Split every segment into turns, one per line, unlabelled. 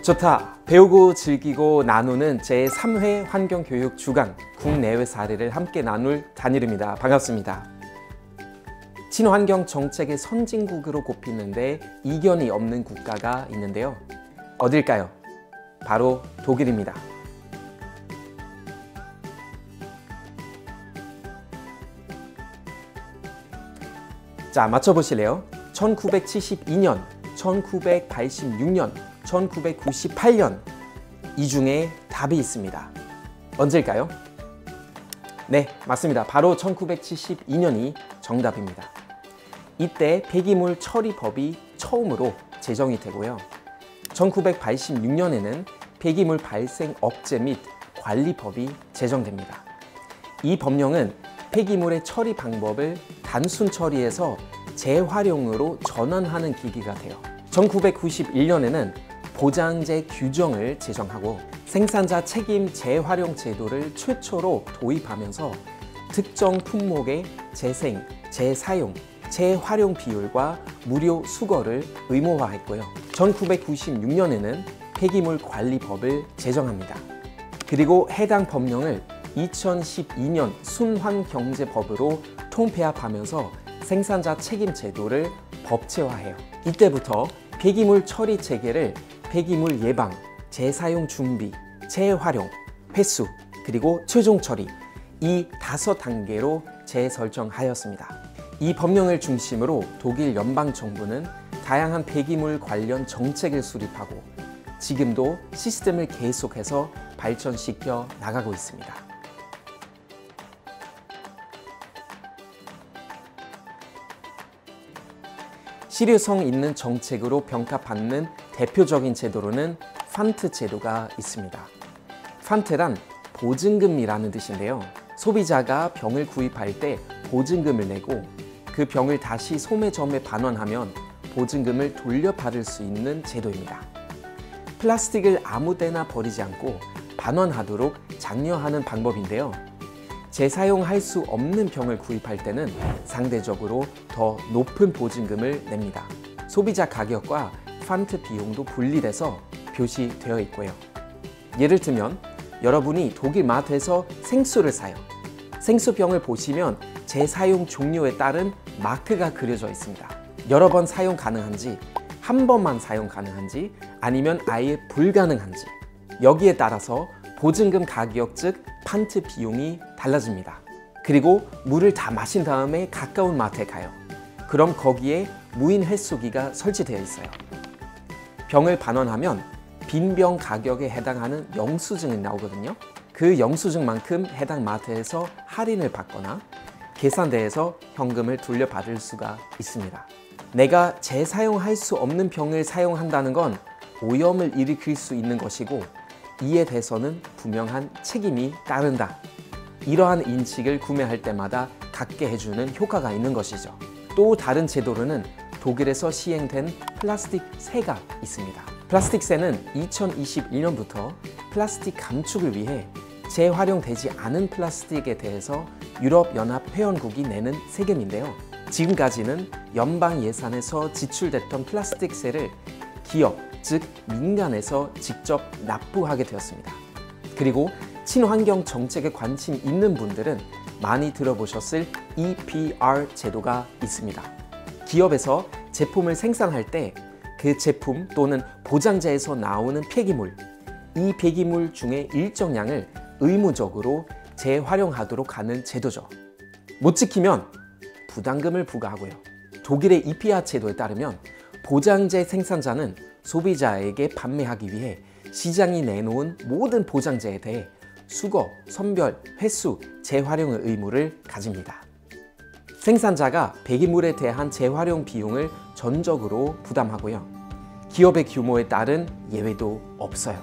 좋다! 배우고 즐기고 나누는 제3회 환경교육 주간 국내외 사례를 함께 나눌 단일입니다. 반갑습니다. 친환경 정책의 선진국으로 꼽히는데 이견이 없는 국가가 있는데요. 어딜까요? 바로 독일입니다. 자, 맞춰보실래요? 1972년, 1986년, 1998년 이 중에 답이 있습니다. 언제일까요? 네, 맞습니다. 바로 1972년이 정답입니다. 이때 폐기물 처리법이 처음으로 제정이 되고요. 1986년에는 폐기물 발생 억제 및 관리법이 제정됩니다. 이 법령은 폐기물의 처리 방법을 단순 처리에서 재활용으로 전환하는 계기가 돼요. 1991년에는 보장제 규정을 제정하고 생산자 책임 재활용 제도를 최초로 도입하면서 특정 품목의 재생, 재사용, 재활용 비율과 무료 수거를 의무화했고요. 1996년에는 폐기물 관리법을 제정합니다. 그리고 해당 법령을 2012년 순환경제법으로 통폐합하면서 생산자 책임 제도를 법제화해요. 이때부터 폐기물 처리 체계를 폐기물 예방, 재사용 준비, 재활용, 회수, 그리고 최종 처리 이 5단계로 재설정하였습니다. 이 법령을 중심으로 독일 연방정부는 다양한 폐기물 관련 정책을 수립하고 지금도 시스템을 계속해서 발전시켜 나가고 있습니다. 실효성 있는 정책으로 평가받는 대표적인 제도로는 판트 제도가 있습니다. 판트란 보증금이라는 뜻인데요. 소비자가 병을 구입할 때 보증금을 내고 그 병을 다시 소매점에 반환하면 보증금을 돌려받을 수 있는 제도입니다. 플라스틱을 아무 데나 버리지 않고 반환하도록 장려하는 방법인데요. 재사용할 수 없는 병을 구입할 때는 상대적으로 더 높은 보증금을 냅니다. 소비자 가격과 판트 비용도 분리돼서 표시되어 있고요. 예를 들면 여러분이 독일 마트에서 생수를 사요. 생수병을 보시면 재사용 종료에 따른 마크가 그려져 있습니다. 여러 번 사용 가능한지, 한 번만 사용 가능한지, 아니면 아예 불가능한지 여기에 따라서 보증금 가격 즉 판트 비용이 달라집니다. 그리고 물을 다 마신 다음에 가까운 마트에 가요. 그럼 거기에 무인 회수기가 설치되어 있어요. 병을 반환하면 빈병 가격에 해당하는 영수증이 나오거든요. 그 영수증만큼 해당 마트에서 할인을 받거나 계산대에서 현금을 돌려받을 수가 있습니다. 내가 재사용할 수 없는 병을 사용한다는 건 오염을 일으킬 수 있는 것이고 이에 대해서는 분명한 책임이 따른다. 이러한 인식을 구매할 때마다 갖게 해주는 효과가 있는 것이죠. 또 다른 제도로는 독일에서 시행된 플라스틱세가 있습니다. 플라스틱세는 2021년부터 플라스틱 감축을 위해 재활용되지 않은 플라스틱에 대해서 유럽연합회원국이 내는 세금인데요. 지금까지는 연방 예산에서 지출됐던 플라스틱세를 기업, 즉 민간에서 직접 납부하게 되었습니다. 그리고 친환경 정책에 관심 있는 분들은 많이 들어보셨을 EPR 제도가 있습니다. 기업에서 제품을 생산할 때 그 제품 또는 보장제에서 나오는 폐기물, 이 폐기물 중에 일정량을 의무적으로 재활용하도록 하는 제도죠. 못 지키면 부담금을 부과하고요. 독일의 EPR 제도에 따르면 보장제 생산자는 소비자에게 판매하기 위해 시장이 내놓은 모든 보장제에 대해 수거, 선별, 회수, 재활용의 의무를 가집니다. 생산자가 폐기물에 대한 재활용 비용을 전적으로 부담하고요. 기업의 규모에 따른 예외도 없어요.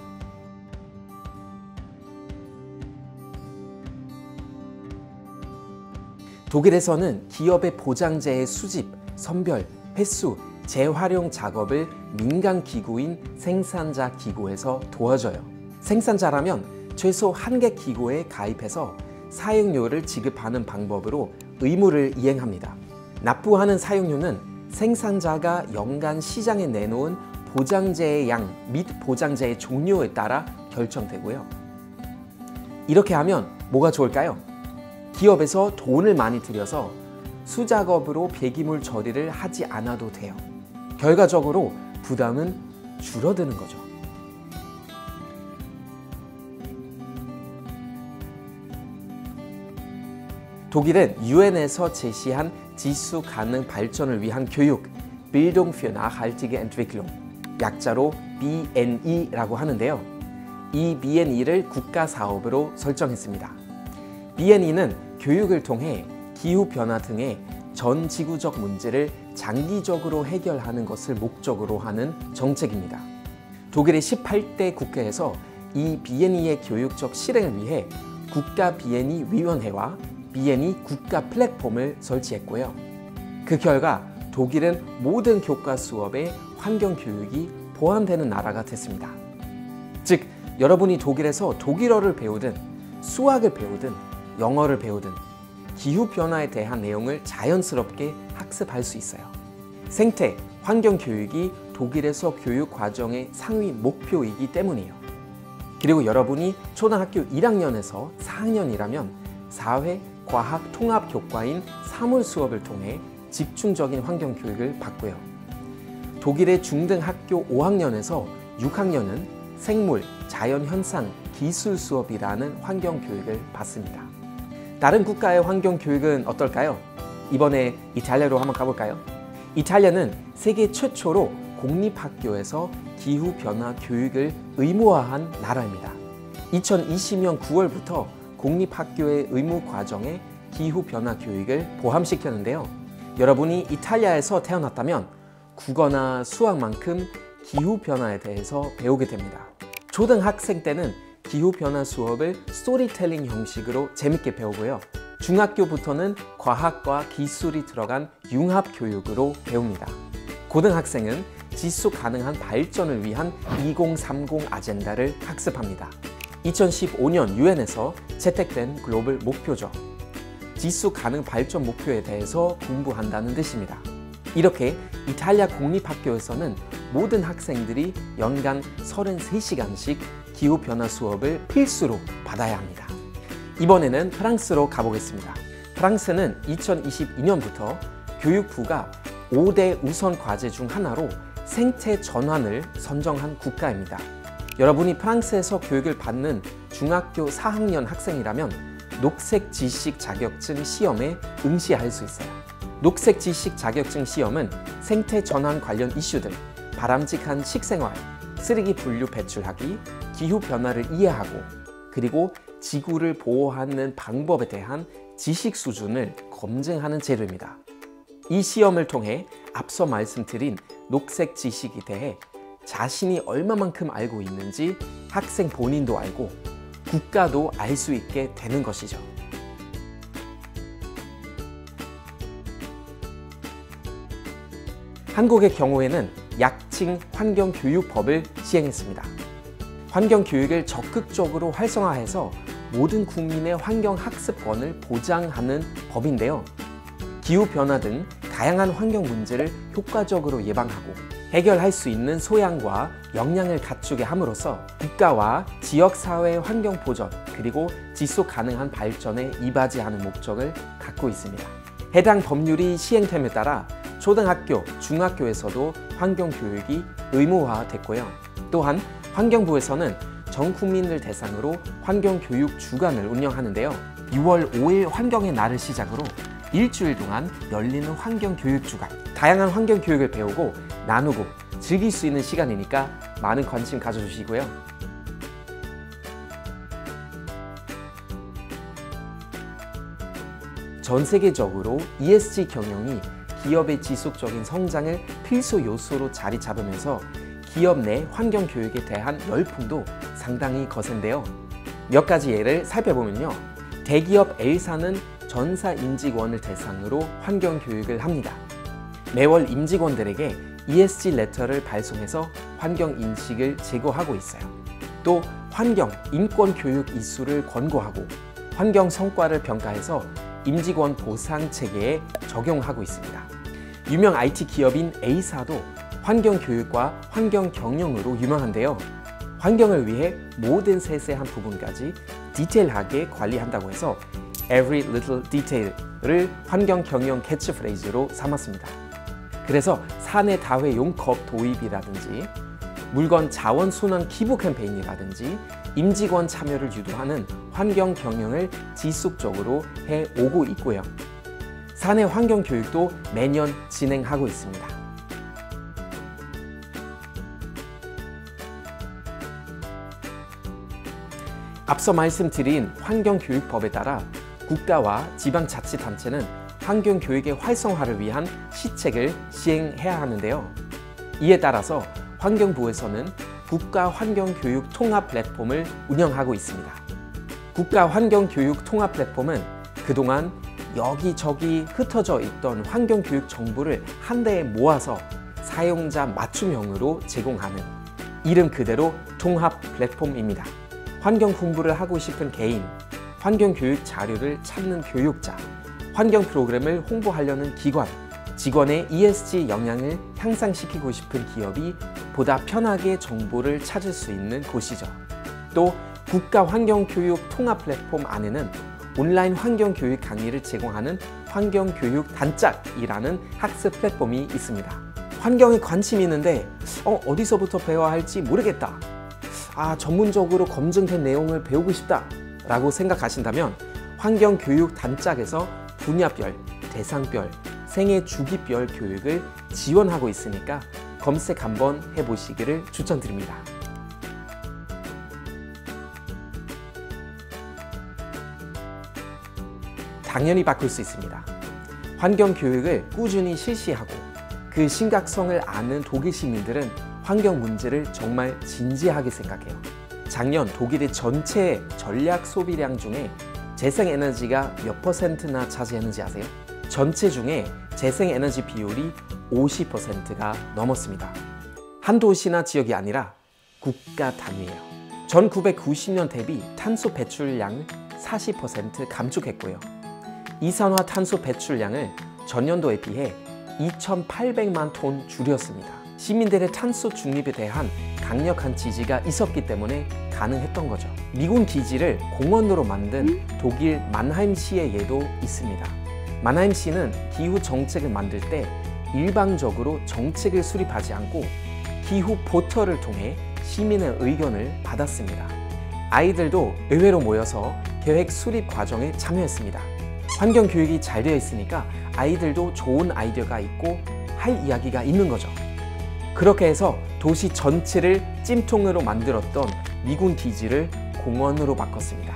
독일에서는 기업의 보장제의 수집, 선별, 회수, 재활용 작업을 민간 기구인 생산자 기구에서 도와줘요. 생산자라면 최소 1개 기구에 가입해서 사용료를 지급하는 방법으로 의무를 이행합니다. 납부하는 사용료는 생산자가 연간 시장에 내놓은 보장제의 양 및 보장제의 종류에 따라 결정되고요. 이렇게 하면 뭐가 좋을까요? 기업에서 돈을 많이 들여서 수작업으로 폐기물 처리를 하지 않아도 돼요. 결과적으로 부담은 줄어드는 거죠. 독일은 유엔에서 제시한 지수 가능 발전을 위한 교육, Bildung für nachhaltige Entwicklung, 약자로 BNE라고 하는데요. 이 BNE를 국가 사업으로 설정했습니다. BNE는 교육을 통해 기후변화 등의 전 지구적 문제를 장기적으로 해결하는 것을 목적으로 하는 정책입니다. 독일의 18대 국회에서 이 BNE의 교육적 실행을 위해 국가 BNE 위원회와 BNE 국가 플랫폼을 설치했고요. 그 결과 독일은 모든 교과 수업에 환경 교육이 포함되는 나라가 됐습니다. 즉, 여러분이 독일에서 독일어를 배우든 수학을 배우든 영어를 배우든 기후변화에 대한 내용을 자연스럽게 학습할 수 있어요. 생태, 환경 교육이 독일에서 교육 과정의 상위 목표이기 때문이에요. 그리고 여러분이 초등학교 1학년에서 4학년이라면 사회, 과학, 통합 교과인 사물 수업을 통해 집중적인 환경 교육을 받고요. 독일의 중등학교 5학년에서 6학년은 생물, 자연현상, 기술 수업이라는 환경 교육을 받습니다. 다른 국가의 환경 교육은 어떨까요? 이번에 이탈리아로 한번 가볼까요? 이탈리아는 세계 최초로 공립학교에서 기후변화 교육을 의무화한 나라입니다. 2020년 9월부터 공립학교의 의무 과정에 기후변화 교육을 포함시켰는데요. 여러분이 이탈리아에서 태어났다면 국어나 수학만큼 기후변화에 대해서 배우게 됩니다. 초등학생 때는 기후변화 수업을 스토리텔링 형식으로 재밌게 배우고요. 중학교부터는 과학과 기술이 들어간 융합교육으로 배웁니다. 고등학생은 지속 가능한 발전을 위한 2030 아젠다를 학습합니다. 2015년 유엔에서 채택된 글로벌 목표죠. 지속 가능 발전 목표에 대해서 공부한다는 뜻입니다. 이렇게 이탈리아 공립학교에서는 모든 학생들이 연간 33시간씩 기후변화 수업을 필수로 받아야 합니다. 이번에는 프랑스로 가보겠습니다. 프랑스는 2022년부터 교육부가 5대 우선 과제 중 하나로 생태 전환을 선정한 국가입니다. 여러분이 프랑스에서 교육을 받는 중학교 4학년 학생이라면 녹색 지식 자격증 시험에 응시할 수 있어요. 녹색 지식 자격증 시험은 생태 전환 관련 이슈들, 바람직한 식생활, 쓰레기 분류 배출하기, 기후 변화를 이해하고 그리고 지구를 보호하는 방법에 대한 지식 수준을 검증하는 제도입니다. 이 시험을 통해 앞서 말씀드린 녹색 지식에 대해 자신이 얼마만큼 알고 있는지 학생 본인도 알고 국가도 알 수 있게 되는 것이죠. 한국의 경우에는 약칭 환경교육법을 시행했습니다. 환경교육을 적극적으로 활성화해서 모든 국민의 환경학습권을 보장하는 법인데요. 기후변화 등 다양한 환경 문제를 효과적으로 예방하고 해결할 수 있는 소양과 역량을 갖추게 함으로써 국가와 지역사회의 환경 보전 그리고 지속 가능한 발전에 이바지하는 목적을 갖고 있습니다. 해당 법률이 시행됨에 따라 초등학교, 중학교에서도 환경교육이 의무화됐고요. 또한 환경부에서는 전 국민들 대상으로 환경교육 주간을 운영하는데요. 6월 5일 환경의 날을 시작으로 일주일 동안 열리는 환경교육주간, 다양한 환경교육을 배우고 나누고 즐길 수 있는 시간이니까 많은 관심 가져주시고요. 전 세계적으로 ESG 경영이 기업의 지속적인 성장을 필수 요소로 자리 잡으면서 기업 내 환경교육에 대한 열풍도 상당히 거센데요. 몇 가지 예를 살펴보면요. 대기업 L사는 전사 임직원을 대상으로 환경교육을 합니다. 매월 임직원들에게 ESG 레터를 발송해서 환경 인식을 제고하고 있어요. 또 환경, 인권 교육 이수를 권고하고 환경 성과를 평가해서 임직원 보상 체계에 적용하고 있습니다. 유명 IT 기업인 A사도 환경 교육과 환경 경영으로 유명한데요. 환경을 위해 모든 세세한 부분까지 디테일하게 관리한다고 해서 Every Little Detail을 환경 경영 캐치프레이즈로 삼았습니다. 그래서 사내 다회용 컵 도입이라든지 물건 자원 순환 기부 캠페인이라든지 임직원 참여를 유도하는 환경 경영을 지속적으로 해오고 있고요. 사내 환경 교육도 매년 진행하고 있습니다. 앞서 말씀드린 환경교육법에 따라 국가와 지방자치단체는 환경교육의 활성화를 위한 시책을 시행해야 하는데요. 이에 따라서 환경부에서는 국가환경교육 통합 플랫폼을 운영하고 있습니다. 국가환경교육 통합 플랫폼은 그동안 여기저기 흩어져 있던 환경교육 정보를 한 데에 모아서 사용자 맞춤형으로 제공하는 이름 그대로 통합 플랫폼입니다. 환경 공부를 하고 싶은 개인, 환경교육 자료를 찾는 교육자, 환경 프로그램을 홍보하려는 기관, 직원의 ESG 역량을 향상시키고 싶은 기업이 보다 편하게 정보를 찾을 수 있는 곳이죠. 또 국가환경교육 통합 플랫폼 안에는 온라인 환경교육 강의를 제공하는 환경교육 단짝이라는 학습 플랫폼이 있습니다. 환경에 관심이 있는데 어디서부터 배워야 할지 모르겠다. 전문적으로 검증된 내용을 배우고 싶다 라고 생각하신다면 환경교육 단짝에서 분야별, 대상별, 생애 주기별 교육을 지원하고 있으니까 검색 한번 해보시기를 추천드립니다. 당연히 바꿀 수 있습니다. 환경교육을 꾸준히 실시하고 그 심각성을 아는 독일 시민들은 환경 문제를 정말 진지하게 생각해요. 작년 독일의 전체 전략 소비량 중에 재생에너지가 몇 %나 차지했는지 아세요? 전체 중에 재생에너지 비율이 50%가 넘었습니다. 한 도시나 지역이 아니라 국가 단위예요. 1990년 대비 탄소 배출량을 40% 감축했고요. 이산화탄소 배출량을 전년도에 비해 2,800만 톤 줄였습니다. 시민들의 탄소 중립에 대한 강력한 지지가 있었기 때문에 가능했던 거죠. 미군 기지를 공원으로 만든 독일 만하임시의 예도 있습니다. 만하임시는 기후 정책을 만들 때 일방적으로 정책을 수립하지 않고 기후 포털을 통해 시민의 의견을 받았습니다. 아이들도 의회로 모여서 계획 수립 과정에 참여했습니다. 환경 교육이 잘 되어 있으니까 아이들도 좋은 아이디어가 있고 할 이야기가 있는 거죠. 그렇게 해서 도시 전체를 찜통으로 만들었던 미군 기지를 공원으로 바꿨습니다.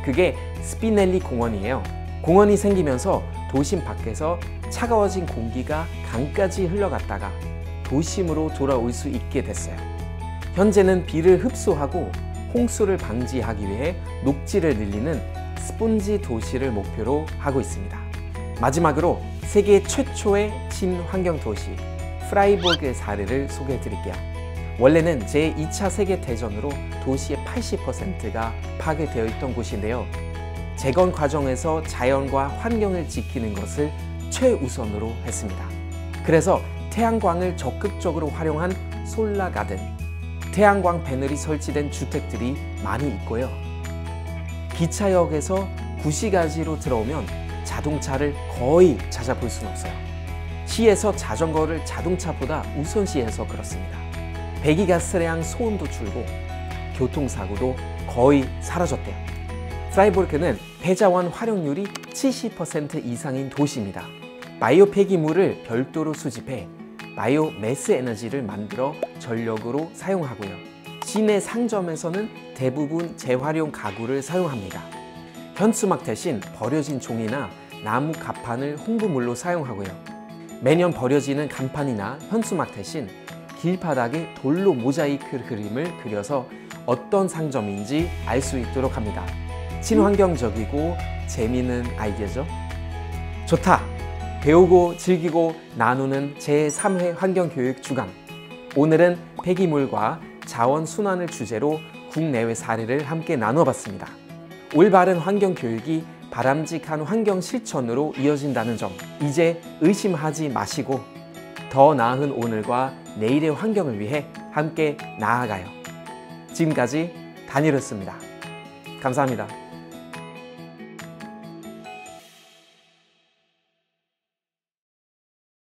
그게 스피넬리 공원이에요. 공원이 생기면서 도심 밖에서 차가워진 공기가 강까지 흘러갔다가 도심으로 돌아올 수 있게 됐어요. 현재는 비를 흡수하고 홍수를 방지하기 위해 녹지를 늘리는 스폰지 도시를 목표로 하고 있습니다. 마지막으로 세계 최초의 친환경 도시 프라이부르크의 사례를 소개해 드릴게요. 원래는 제2차 세계대전으로 도시의 80%가 파괴되어 있던 곳인데요. 재건 과정에서 자연과 환경을 지키는 것을 최우선으로 했습니다. 그래서 태양광을 적극적으로 활용한 솔라 가든, 태양광 패널이 설치된 주택들이 많이 있고요. 기차역에서 구시가지로 들어오면 자동차를 거의 찾아볼 수는 없어요. 시에서 자전거를 자동차보다 우선시해서 그렇습니다. 배기가스량 소음도 줄고 교통사고도 거의 사라졌대요. 프라이부르크는 폐자원 활용률이 70% 이상인 도시입니다. 바이오 폐기물을 별도로 수집해 바이오 매스 에너지를 만들어 전력으로 사용하고요. 시내 상점에서는 대부분 재활용 가구를 사용합니다. 현수막 대신 버려진 종이나 나무 갑판을 홍보물로 사용하고요. 매년 버려지는 간판이나 현수막 대신 길바닥에 돌로 모자이크 그림을 그려서 어떤 상점인지 알 수 있도록 합니다. 친환경적이고 재미있는 아이디어죠? 좋다! 배우고 즐기고 나누는 제3회 환경교육 주간. 오늘은 폐기물과 자원 순환을 주제로 국내외 사례를 함께 나눠봤습니다. 올바른 환경교육이 바람직한 환경 실천으로 이어진다는 점, 이제 의심하지 마시고 더 나은 오늘과 내일의 환경을 위해 함께 나아가요. 지금까지 다니엘이었습니다. 감사합니다.